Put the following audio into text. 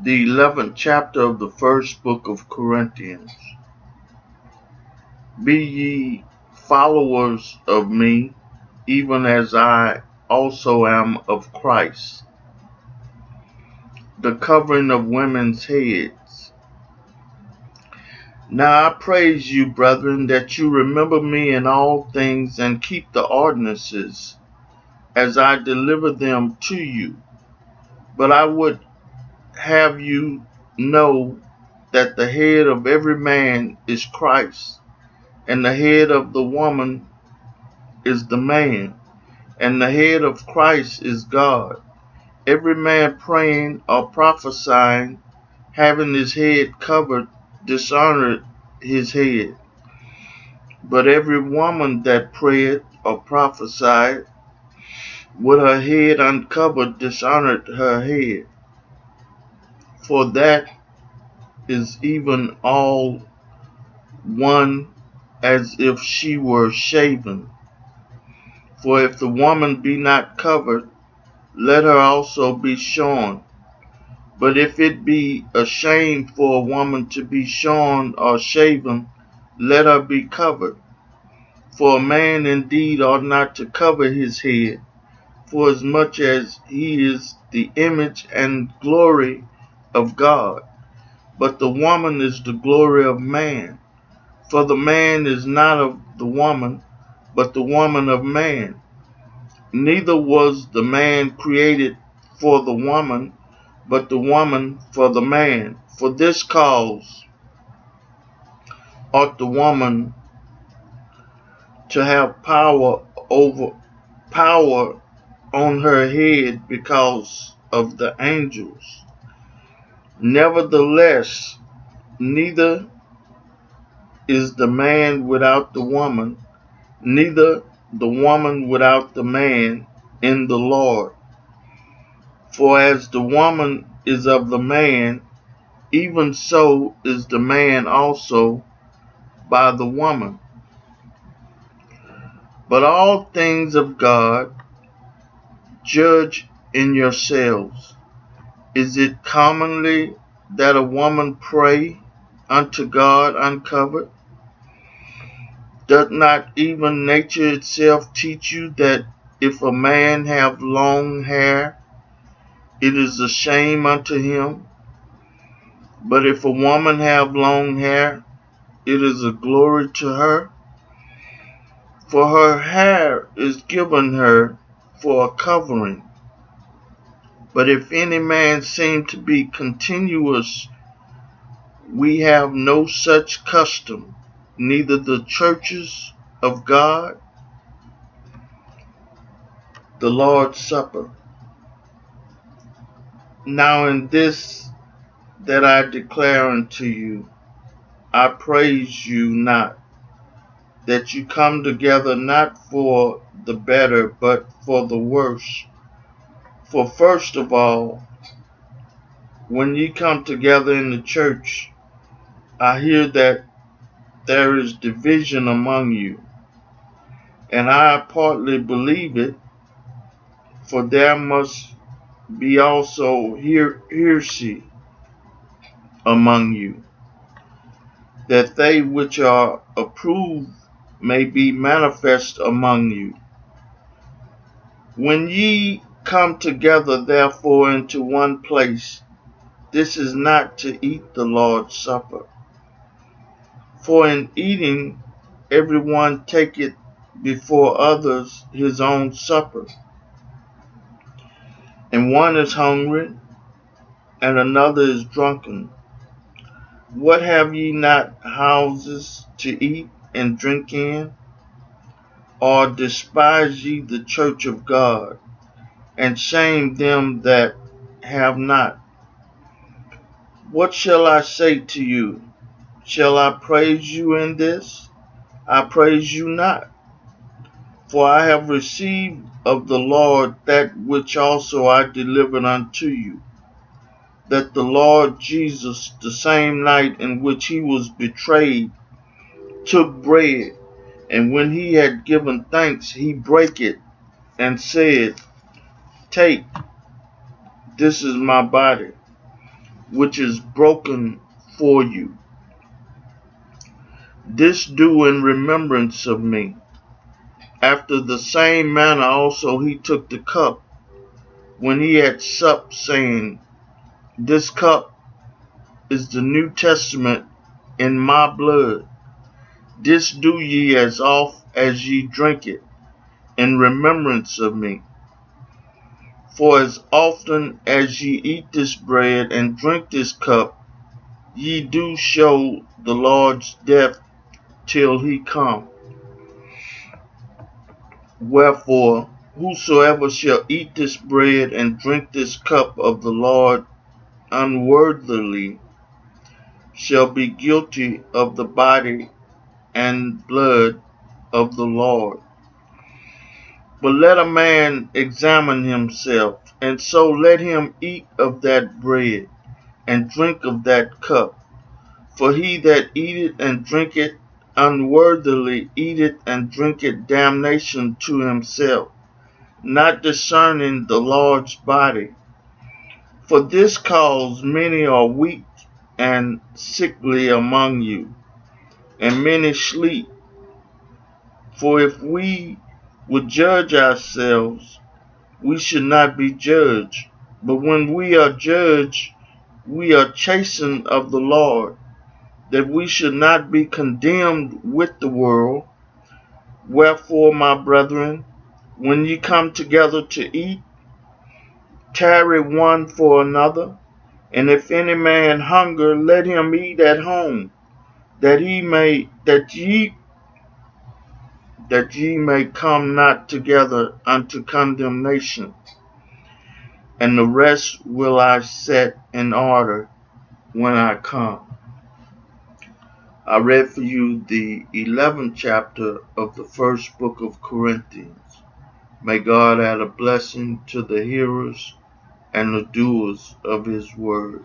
the 11th chapter of the first book of Corinthians. Be ye followers of me, even as I also am of Christ. The covering of women's heads. Now I praise you, brethren, that you remember me in all things and keep the ordinances as I deliver them to you. But I would have you know that the head of every man is Christ, and the head of the woman is the man, and the head of Christ is God. Every man praying or prophesying, having his head covered, dishonored his head. But every woman that prayeth or prophesied with her head uncovered dishonored her head. For that is even all one as if she were shaven. For if the woman be not covered, let her also be shorn. But if it be a shame for a woman to be shorn or shaven, let her be covered. For a man indeed ought not to cover his head, forasmuch as he is the image and glory of God. But the woman is the glory of man. For the man is not of the woman, but the woman of man. Neither was the man created for the woman, but the woman for the man. For this cause ought the woman to have power on her head because of the angels. Nevertheless, neither is the man without the woman, neither the woman without the man in the Lord. For as the woman is of the man, even so is the man also by the woman. But all things of God judge in yourselves. Is it commonly that a woman pray unto God uncovered? Doth not even nature itself teach you that if a man have long hair, it is a shame unto him? But if a woman have long hair, it is a glory to her, for her hair is given her for a covering. But if any man seem to be continuous, we have no such custom, neither the churches of God. The Lord's Supper. Now in this that I declare unto you, I praise you not, that you come together not for the better, but for the worse. For first of all, when ye come together in the church, I hear that there is division among you, and I partly believe it, for there must be also heresy among you, that they which are approved may be manifest among you. When ye come together therefore into one place, this is not to eat the Lord's Supper. For in eating every one taketh before others his own supper, and one is hungry, and another is drunken. What have ye not houses to eat and drink in? Or despise ye the church of God, and shame them that have not? What shall I say to you? Shall I praise you in this? I praise you not. For I have received of the Lord that which also I delivered unto you, that the Lord Jesus, the same night in which he was betrayed, took bread, and when he had given thanks, he brake it, and said, Take, this is my body, which is broken for you. This do in remembrance of me. After the same manner also he took the cup when he had supped, saying, This cup is the New Testament in my blood. This do ye as oft as ye drink it, in remembrance of me. For as often as ye eat this bread and drink this cup, ye do show the Lord's death till he come. Wherefore, whosoever shall eat this bread and drink this cup of the Lord unworthily shall be guilty of the body and blood of the Lord. But let a man examine himself, and so let him eat of that bread and drink of that cup. For he that eateth and drinketh unworthily eateth and drinketh damnation to himself, not discerning the Lord's body. For this cause many are weak and sickly among you, and many sleep. For if we would judge ourselves, we should not be judged. But when we are judged, we are chastened of the Lord, that we should not be condemned with the world. Wherefore, my brethren, when ye come together to eat, tarry one for another. And if any man hunger, let him eat at home, that ye may come not together unto condemnation. And the rest will I set in order when I come. I read for you the 11th chapter of the first book of Corinthians. May God add a blessing to the hearers and the doers of his word.